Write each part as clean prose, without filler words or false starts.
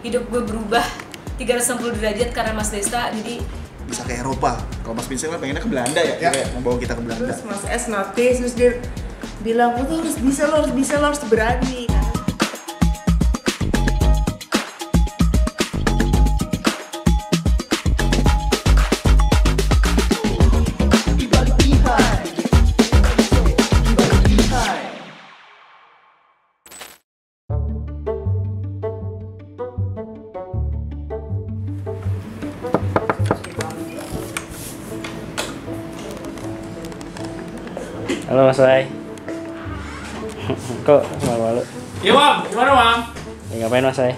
hidup gue berubah 360 derajat karena Mas Desta. Jadi bisa ke Eropa. Kalau Mas Vincent kan pengennya ke Belanda ya, kayak membawa kita ke Belanda. Terus Mas S notice, terus dia bilang, lo harus bisa, lo harus berani. Halo Mas Wai. Kok malu-malu? Iya Mam, gimana Mam? Ngapain Mas Wai?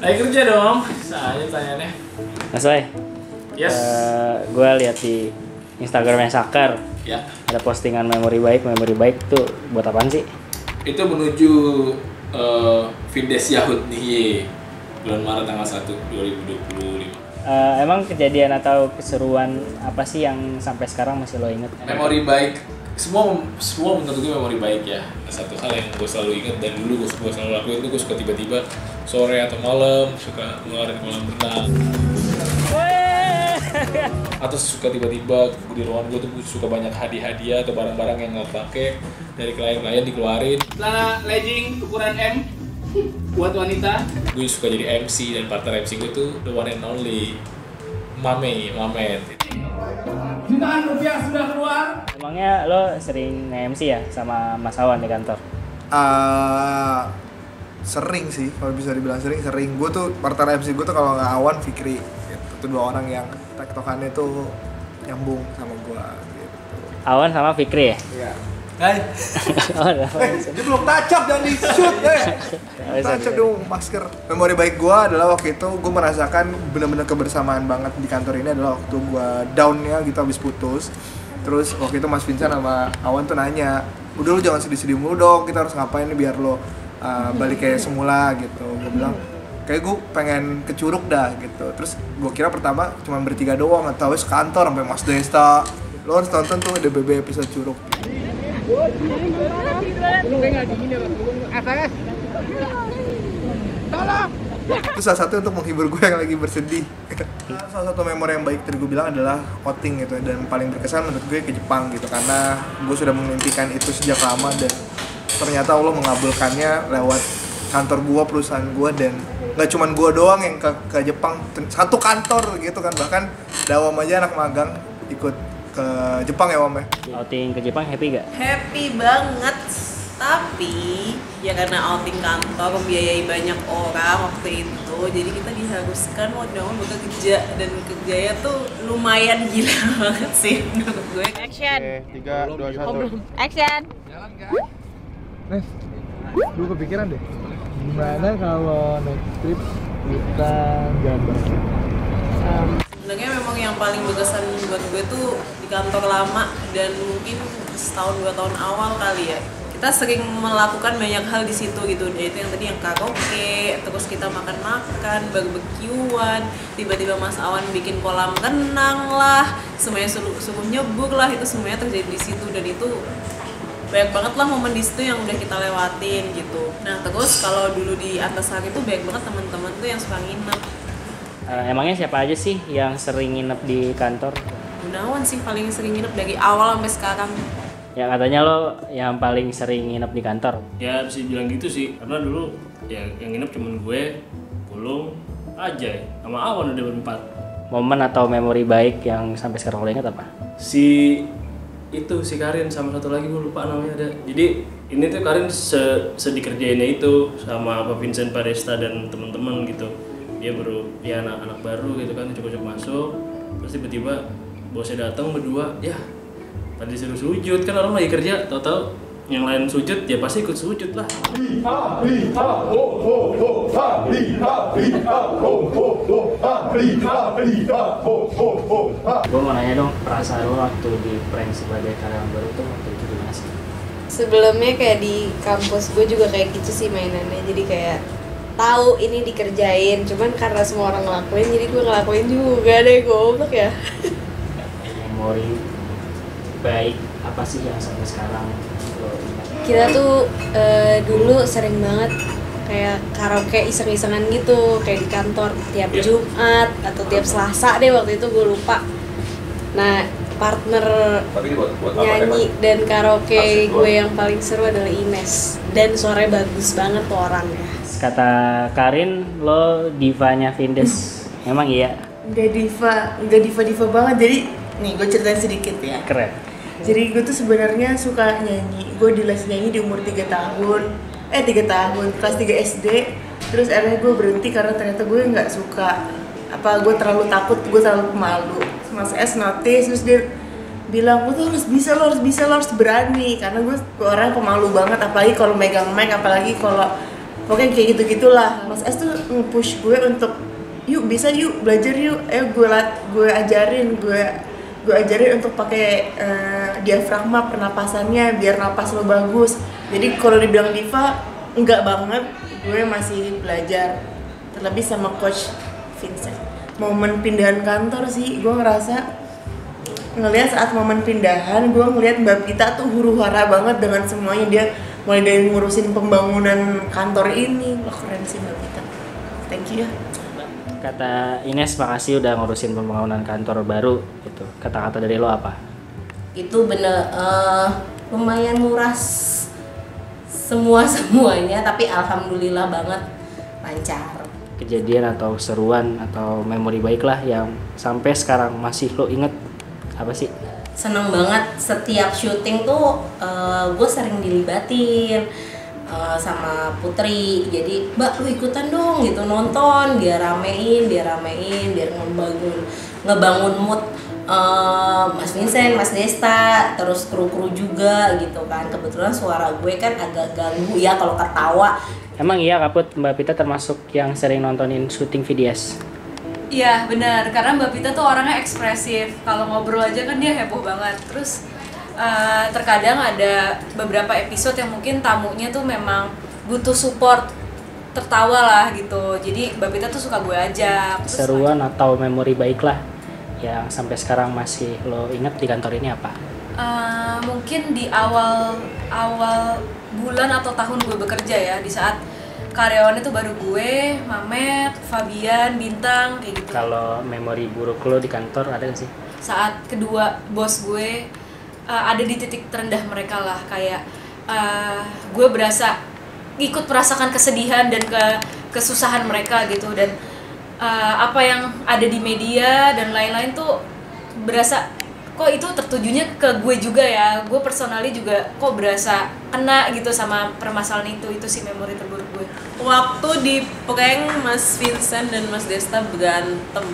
Lagi kerja dong, saya tanyanya. Mas Wai, Yes. gue lihat di Instagramnya Sakar Ya, ada postingan memori baik tuh buat apaan sih? itu menuju Vindes Yahud nih bulan Maret tanggal 1, 2025. Emang kejadian atau keseruan apa sih yang sampai sekarang masih lo inget? Memori baik, semua menurut gue memori baik ya. Satu hal yang gue selalu ingat dan dulu gue selalu lakuin tuh, gue suka tiba-tiba sore atau malam suka ngeluarin kolam renang. Atau suka tiba-tiba di ruangan gue tuh suka banyak hadiah atau barang-barang yang nggak pakai dari klien-klien dikeluarin. Celana legging ukuran M buat wanita. Gue suka jadi MC dan partner MC gue tuh the one and only Mamet. Jutaan rupiah sudah keluar. Emangnya lo sering nge-MC ya sama Mas Awan di kantor? Sering sih, kalau bisa dibilang sering. Gue tuh partner MC gue tuh kalau nggak Awan, Fikri gitu. Itu dua orang yang tektokannya tuh nyambung sama gue gitu. Awan sama Fikri ya? Iya. Hai. Dia belum tacap dan di shoot tacap dong masker. Memori baik gue adalah waktu itu gue merasakan benar-benar kebersamaan banget di kantor ini adalah waktu gue downnya gitu habis putus. Terus waktu itu Mas Vincent sama Awan tuh nanya, udah lu jangan sedih-sedih mulu dong, kita harus ngapain nih biar lo balik kayak semula gitu. Gue bilang kayak gue pengen ke Curug dah gitu. Terus gue kira pertama cuma bertiga doang, atau sekantor sampai Mas Desta. Lo harus tonton tuh DBB episode Curug. Itu salah satu untuk menghibur gue yang lagi bersedih. Salah satu memori yang baik tadi gue bilang adalah outing gitu, dan paling berkesan menurut gue ke Jepang gitu, karena gue sudah memimpikan itu sejak lama dan ternyata Allah mengabulkannya lewat kantor gue, perusahaan gue, dan nggak cuma gue doang yang ke Jepang, satu kantor gitu kan, bahkan Dawam aja anak magang ikut ke Jepang ya Wam ya. Outing ke Jepang happy gak? Happy banget, tapi ya karena outing kantor membiayai banyak orang waktu itu, jadi kita diharuskan mau dong bekerja, dan kerjanya tuh lumayan gila banget sih menurut gue. Action. Oke, 3, 2, 1. Action. Nes, gue kepikiran deh, gimana kalau next trip kita jalan bareng? Sebenarnya memang yang paling berkesan buat gue tuh di kantor lama, dan mungkin setahun 2 tahun awal kali ya. Kita sering melakukan banyak hal di situ gitu, yaitu yang tadi yang karaoke, terus kita makan-makan, barbekyuan, tiba-tiba Mas Awan bikin kolam renang lah, semuanya suruh nyebur lah, itu semuanya terjadi di situ, dan itu banyak banget lah momen di situ yang udah kita lewatin gitu. Nah terus kalau dulu di Antasari tuh banyak banget teman-teman tuh yang suka nginep. Emangnya siapa aja sih yang sering nginep di kantor? Gunawan sih paling sering nginep dari awal sampai sekarang. Ya katanya lo yang paling sering nginep di kantor. Ya bisa bilang gitu sih, karena dulu ya yang nginep cuman gue, Pulung, Ajay, sama Awan udah berempat. Momen atau memori baik yang sampai sekarang lo ingat apa? Si Karin sama satu lagi gue lupa namanya ada. Jadi ini tuh Karin sedikerjainnya itu sama Pak Vincent Padesta dan teman-teman gitu. Dia baru ya anak-anak baru gitu kan, coba-coba masuk, terus tiba-tiba bosnya datang berdua, ya tadi disuruh sujud kan, orang lagi kerja, tahu-tahu yang lain sujud ya pasti ikut sujud lah. Gue mau nanya dong, perasaan lo waktu di prank sebagai karyawan baru tuh waktu itu gimana sih? Sebelumnya kayak di kampus gue juga kayak gitu sih mainannya, jadi kayak tahu ini dikerjain, cuman karena semua orang ngelakuin jadi gue ngelakuin juga deh, goblok ya. Memori baik apa sih yang sampai sekarang lo ingat? Kita tuh dulu sering banget kayak karaoke iseng-isengan gitu, kayak di kantor tiap Jumat atau tiap Selasa deh waktu itu gue lupa. Nah, partner nyanyi dan karaoke gue yang paling seru adalah Ines, dan suaranya bagus banget tuh orangnya. Kata Karin, lo divanya Vindes. Emang iya? Enggak diva banget. Jadi nih gue ceritain sedikit ya. Keren. Jadi gue tuh sebenarnya suka nyanyi. Gue di les nyanyi di umur 3 tahun. 3 tahun, kelas 3 SD. Terus akhirnya gue berhenti karena ternyata gue nggak suka. Gue terlalu takut, gue terlalu pemalu. Mas S notice, terus dia bilang, lo tuh harus bisa, lo harus berani. Karena gue orang pemalu banget, apalagi kalau megang mic, apalagi kalau pokoknya kayak gitu-gitulah. Mas S tuh nge-push gue untuk yuk bisa yuk belajar yuk, gue ajarin untuk pakai diafragma pernapasannya biar napas lo bagus. Jadi kalau dibilang diva enggak banget, gue masih belajar, terlebih sama coach Vincent. Momen pindahan kantor sih, gue ngerasa ngelihat saat momen pindahan, gue ngelihat Mbak Pita tuh huru-hara banget dengan semuanya. Dia mulai dari ngurusin pembangunan kantor ini. Wah, keren sih Mbak Pita, thank you ya. Kata Ines, makasih udah ngurusin pembangunan kantor baru gitu. Kata-kata dari lo apa? Itu bener lumayan murah semuanya, tapi alhamdulillah banget lancar. Kejadian atau seruan atau memori baik lah yang sampai sekarang masih lo inget apa sih? Seneng banget, setiap syuting tuh gue sering dilibatin sama Putri. Jadi Mbak lu ikutan dong gitu, nonton, dia ramein biar ngebangun mood Mas Vincent, Mas Desta, terus kru-kru juga gitu kan. Kebetulan suara gue kan agak ganggu ya kalau ketawa. Emang iya Kaput, Mbak Pita termasuk yang sering nontonin syuting videos? Iya benar, karena Mbak Pita tuh orangnya ekspresif. Kalau ngobrol aja kan dia heboh banget. Terus terkadang ada beberapa episode yang mungkin tamunya tuh memang butuh support, tertawa lah gitu. Jadi Mbak Pita tuh suka gue ajak. Seruan atau memori baik lah yang sampai sekarang masih lo ingat di kantor ini apa? Mungkin di awal bulan atau tahun gue bekerja ya, di saat karyawannya tuh baru gue, Mamet, Fabian, Bintang, kayak gitu. Kalau memori buruk lo di kantor ada gak sih? Saat kedua bos gue ada di titik terendah mereka lah, kayak gue ikut merasakan kesedihan dan kesusahan mereka gitu. Dan apa yang ada di media dan lain-lain tuh berasa kok itu tertujunya ke gue juga ya. Gue personally juga kok berasa kena gitu sama permasalahan itu sih memori terburuk gue. Waktu di Pekeng Mas Vincent dan Mas Desta berantem,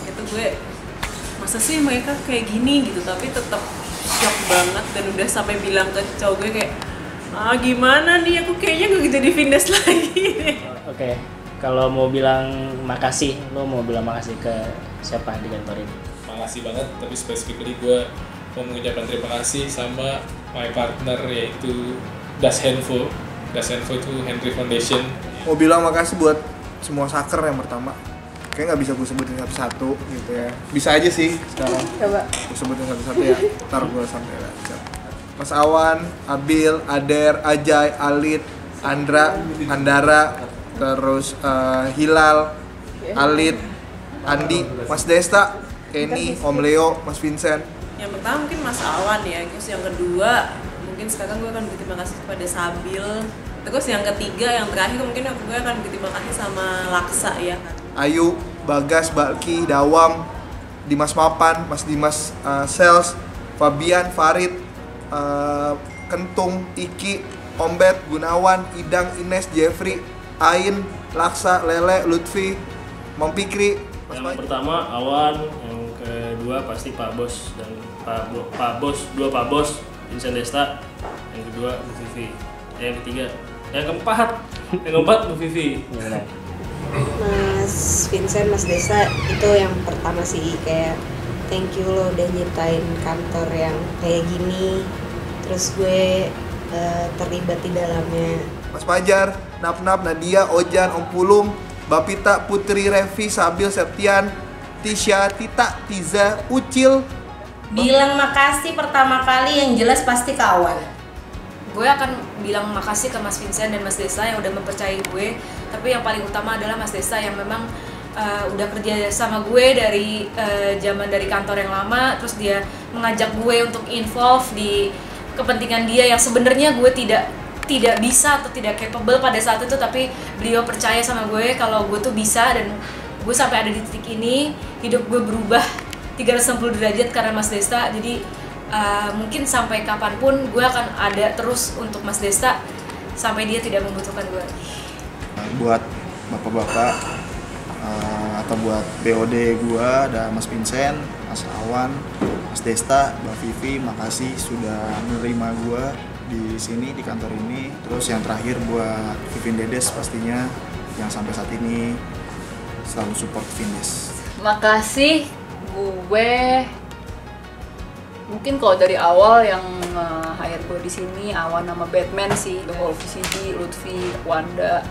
itu gue masa sih mereka kayak gini gitu, tapi tetap shock banget dan udah sampai bilang ke cowok gue kayak gimana nih, aku kayaknya gak jadi Vindes lagi. Oke. Kalau mau bilang makasih, lo mau bilang makasih ke siapa di kantor ini? Makasih banget, tapi specifically gue mau mengucapkan terima kasih sama my partner yaitu Das Henfo. Das Henfo itu Henry Foundation. Mau bilang makasih buat semua saker yang pertama. Kayaknya nggak bisa gue sebutin satu-satu gitu ya. Bisa aja sih sekarang. Coba. Gue sebutin satu-satu ya. Ntar gue sampai lah. Mas Awan, Abil, Ader, Ajay, Alit, Andra, Andara, terus Hilal, Alit, Andi, Mas Desta, Kenny, Om Leo, Mas Vincent. Yang pertama mungkin Mas Awan ya, terus yang kedua mungkin sekarang gue akan berterima kasih kepada Sabil. Terus yang ketiga, yang terakhir mungkin gue akan berterima kasih sama Laksa ya kan. Ayu, Bagas, Balki, Dawam, Dimas Mapan, Mas Dimas Sales, Fabian, Farid, Kentung, Iki, Ombet, Gunawan, Idang, Ines, Jeffrey, Ain, Laksa, Lele, Lutfi, Mam Pikri. Yang pertama Awan, yang kedua pasti Pak Bos dan Pak Bos Vincent Desta, yang kedua Bu Vivi, yang ketiga, yang keempat Bu Vivi. Mas Vincent, Mas Desta itu yang pertama sih, kayak thank you lo udah nyiptain kantor yang kayak gini, terus gue terlibat di dalamnya. Mas Fajar, Nap, Nadia, Ojan, Om Pulung, Bapita, Putri, Revi, Sabil, Septian, Tisha, Tita, Tiza, Ucil. Bilang makasih pertama kali yang jelas pasti kawan. gue akan bilang makasih ke Mas Vincent dan Mas Desta yang udah mempercayai gue. Tapi yang paling utama adalah Mas Desta yang memang udah kerja sama gue dari zaman dari kantor yang lama, terus dia mengajak gue untuk involve di kepentingan dia yang sebenarnya gue tidak bisa atau tidak capable pada saat itu, tapi beliau percaya sama gue kalau gue tuh bisa, dan gue sampai ada di titik ini. Hidup gue berubah 360 derajat karena Mas Desta. Jadi mungkin sampai kapanpun gue akan ada terus untuk Mas Desta sampai dia tidak membutuhkan gue. Buat bapak-bapak atau buat BOD gue ada Mas Vincent, Mas Awan, Mas Desta, Mbak Vivi, makasih sudah menerima gue di sini, di kantor ini. Terus yang terakhir buat Vivin Dedes pastinya yang sampai saat ini selalu support Vindes. Makasih, gue mungkin kalau dari awal yang hire gue di sini Awan sama Batman sih, The Whole VCD, Lutfi, Wanda,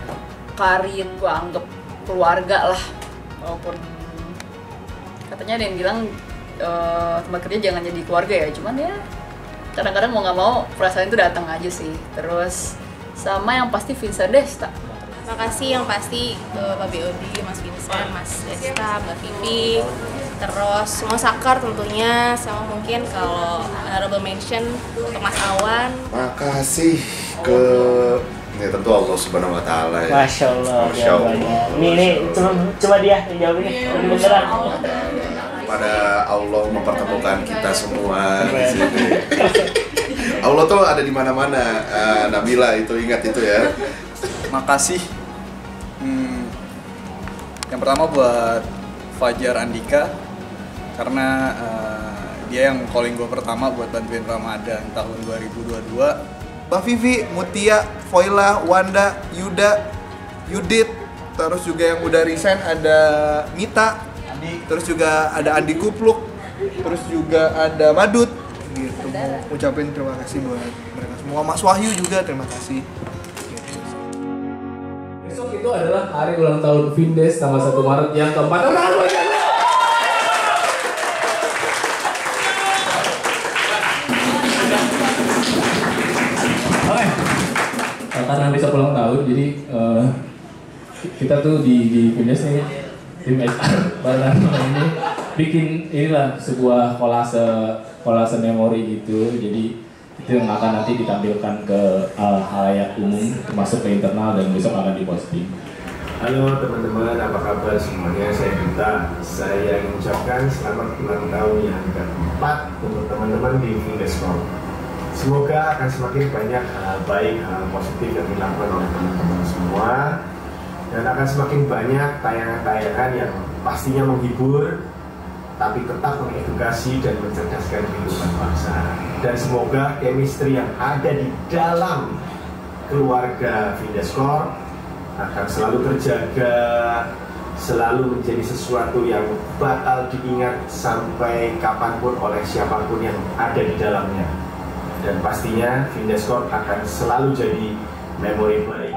Karin, gue anggap keluarga lah. Walaupun katanya ada yang bilang tempat kerja jangan jadi keluarga ya, cuman ya kadang-kadang mau nggak mau perasaan itu datang aja sih. Terus sama yang pasti Vincent Desta. Makasih yang pasti Pak BOD, Mas Vincent, Mas Desta, Mbak Vivi, terus semua Sakar tentunya, sama mungkin kalau honorable mention untuk Mas Awan. Makasih ke ya tentu Allah Subhanahu Wa Taala ya. Masya Allah. Ini coba dia jawabnya. Beneran. Pada Allah mempertemukan kita semua di sini. Allah tuh ada di mana-mana. Nabila itu ingat itu ya. Makasih. Yang pertama buat Fajar Andika karena dia yang calling gue pertama buat bantuin Ramadan tahun 2022. Mbak Vivi, Mutia, Foila, Wanda, Yuda, Yudit, terus juga yang udah resign ada Mita, terus juga ada Andi Kupluk, terus juga ada Madut. Gitu, mau ucapin terima kasih buat mereka semua. Mas Wahyu juga terima kasih. Besok itu adalah hari ulang tahun Vindes tanggal 1 Maret yang keempat. Karena besok ulang tahun, jadi kita tuh di Vindes nih, tim HR bareng ini bikin inilah sebuah kolase memori gitu. Jadi itu yang akan nanti ditampilkan ke halayak umum, termasuk ke internal, dan besok akan diposting. Halo teman-teman, apa kabar semuanya? Saya Duta. Saya mengucapkan selamat ulang tahun yang keempat untuk teman-teman di Vindes Corp. Semoga akan semakin banyak hal baik, hal positif yang dilakukan oleh teman-teman semua, dan akan semakin banyak tayangan-tayangan yang pastinya menghibur, tapi tetap mengedukasi dan mencerdaskan kehidupan bangsa. Dan semoga chemistry yang ada di dalam keluarga Vindes Corp akan selalu terjaga, selalu menjadi sesuatu yang bakal diingat sampai kapanpun oleh siapapun yang ada di dalamnya. Dan pastinya Vindes Corp akan selalu jadi memori baik.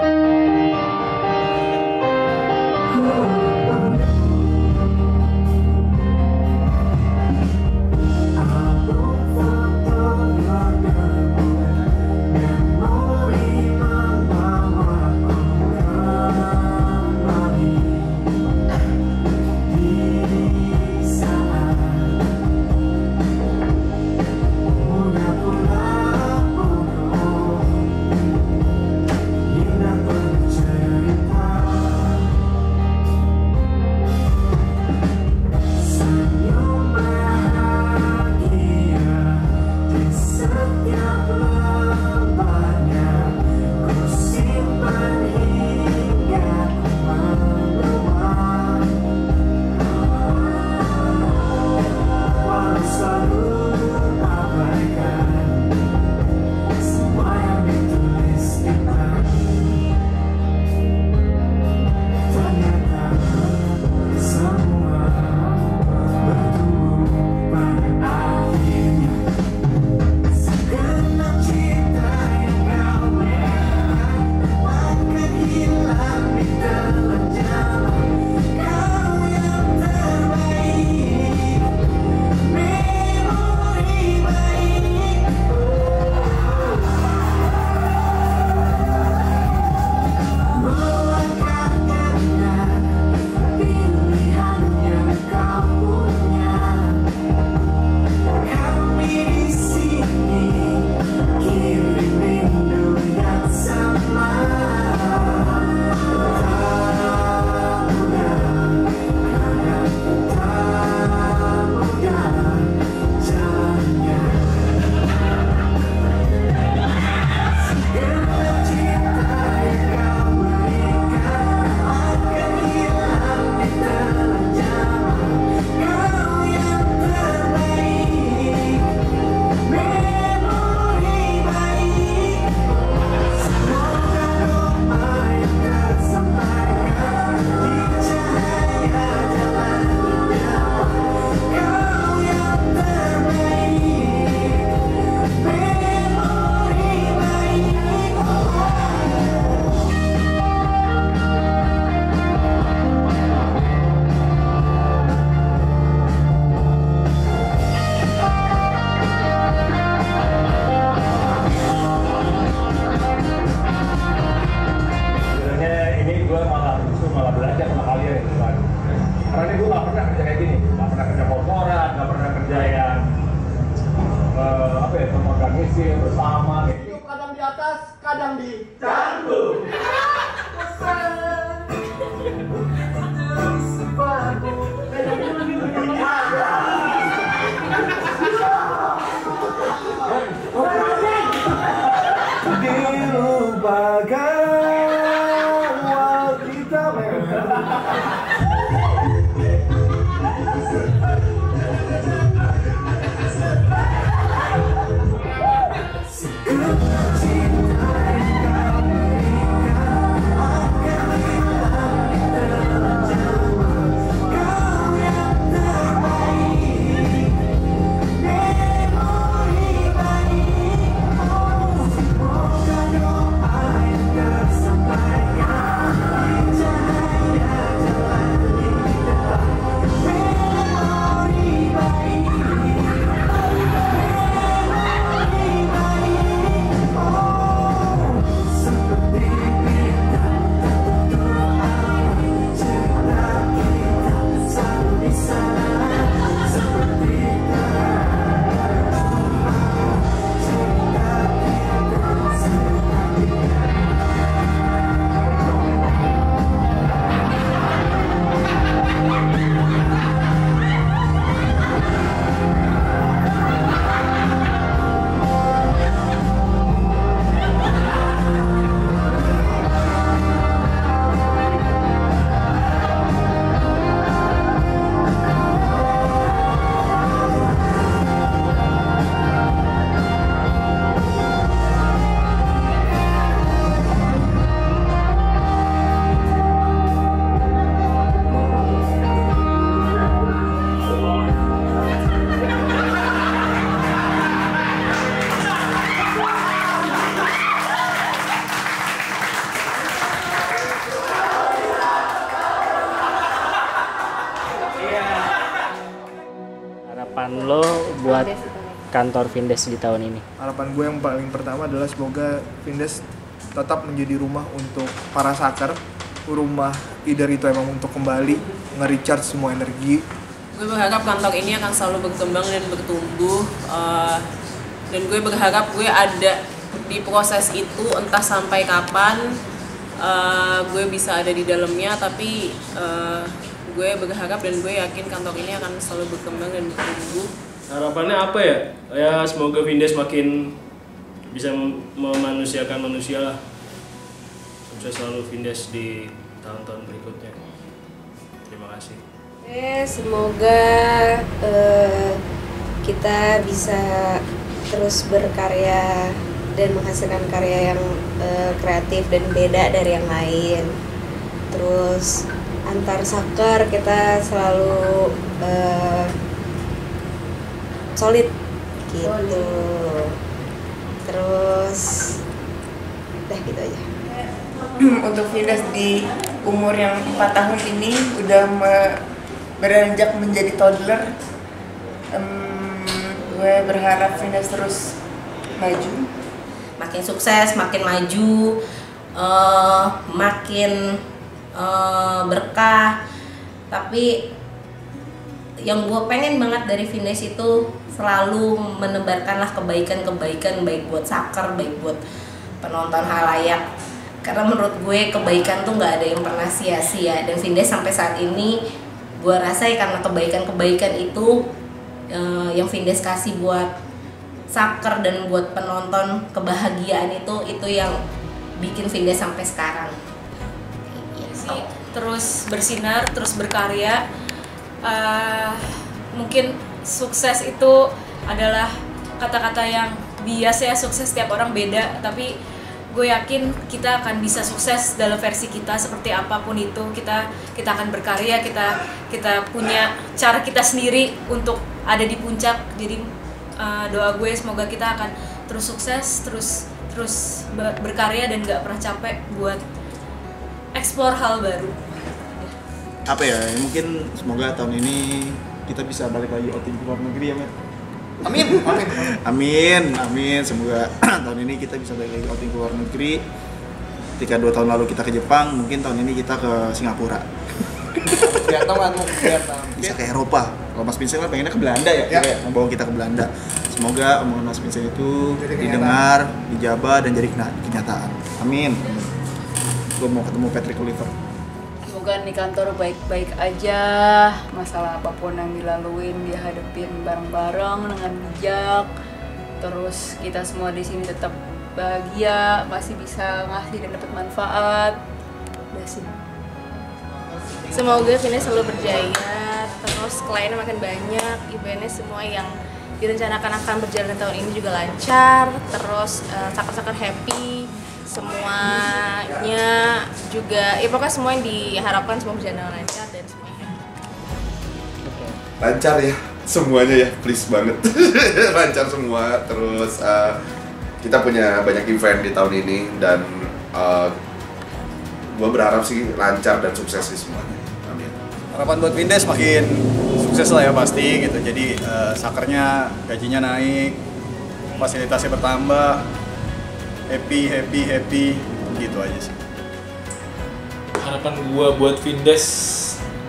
kadang di canggung. Dilupakan waktu kita Harapan lo buat kantor Vindes di tahun ini? Harapan gue yang paling pertama adalah semoga Vindes tetap menjadi rumah untuk para saker, rumah either itu emang untuk kembali nge-recharge semua energi. Gue berharap kantor ini akan selalu berkembang dan bertumbuh, dan gue berharap gue ada di proses itu entah sampai kapan gue bisa ada di dalamnya, tapi gue berharap dan gue yakin kantor ini akan selalu berkembang dan bertumbuh. Harapannya apa ya? Ya semoga Vindes makin bisa memanusiakan manusia lah. Sukses selalu Vindes di tahun-tahun berikutnya. Terima kasih. Semoga kita bisa terus berkarya dan menghasilkan karya yang kreatif dan beda dari yang lain. Terus antar saker kita selalu solid gitu. Terus udah gitu aja. Untuk Vindes di umur yang 4 tahun ini udah beranjak menjadi toddler, gue berharap Vindes terus maju, makin sukses, makin maju, makin berkah. Tapi yang gue pengen banget dari Vindes itu selalu menebarkanlah kebaikan-kebaikan, baik buat saker, baik buat penonton halayak. Karena menurut gue kebaikan tuh nggak ada yang pernah sia-sia, dan Vindes sampai saat ini gue rasa ya karena kebaikan-kebaikan itu yang Vindes kasih buat saker dan buat penonton, kebahagiaan itu yang bikin Vindes sampai sekarang. Terus bersinar, terus berkarya. Mungkin sukses itu adalah kata-kata yang biasa ya, sukses setiap orang beda, tapi gue yakin kita akan bisa sukses dalam versi kita seperti apapun itu. Kita akan berkarya, kita punya cara kita sendiri untuk ada di puncak. Jadi doa gue semoga kita akan terus sukses, terus berkarya dan gak pernah capek buat explore hal baru. Apa ya, mungkin semoga tahun ini kita bisa balik lagi outing ke luar negeri ya, Met. Amin. Semoga tahun ini kita bisa balik lagi outing ke luar negeri. Ketika 2 tahun lalu kita ke Jepang, mungkin tahun ini kita ke Singapura. Vietnam. Bisa ke Eropa. Kalau Mas Vincent kan pengennya ke Belanda ya, membawa kita ke Belanda. Semoga omongan Mas Vincent itu didengar, dijabah, dan jadi kenyataan. Amin. Gue mau ketemu Patrick Kluivert. Semoga di kantor baik-baik aja, masalah apapun yang dilaluin dia hadapin bareng-bareng dengan bijak. Terus kita semua di sini tetap bahagia, masih bisa ngasih dan dapat manfaat. Udah sih. Semoga Vines selalu berjaya, terus kliennya makin banyak, eventnya semua yang direncanakan akan berjalan tahun ini juga lancar, terus saker-saker happy, semuanya juga, ya pokoknya semua yang diharapkan semua berjalan dengan lancar dan semuanya lancar ya semuanya ya, please banget. Lancar semua. Terus kita punya banyak event di tahun ini dan gue berharap sih lancar dan sukses sih semuanya. Amin. Harapan buat Vindes makin sukses lah ya pasti gitu. Jadi sakernya gajinya naik, fasilitasnya bertambah, happy gitu aja sih. Harapan gua buat Vindes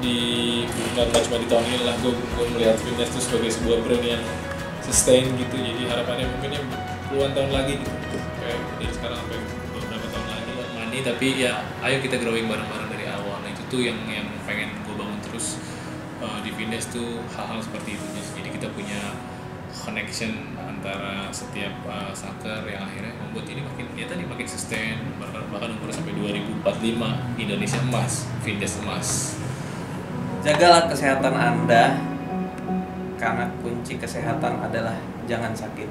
di bukan cuma di tahun ini lah, gua melihat Vindes itu sebagai sebuah brand yang sustain gitu. Jadi harapannya mungkin ya puluhan tahun lagi gitu, kayak dari sekarang sampai beberapa tahun lagi money, tapi ya ayo kita growing bareng-bareng dari awal. Nah itu tuh yang pengen gua bangun terus di Vindes tuh, hal-hal seperti itu. Jadi kita punya connection antara setiap soccer yang akhirnya membuat ini makin sustain, bahkan umur sampai 2045 Indonesia emas, Vindes emas. Jagalah kesehatan Anda, karena kunci kesehatan adalah jangan sakit.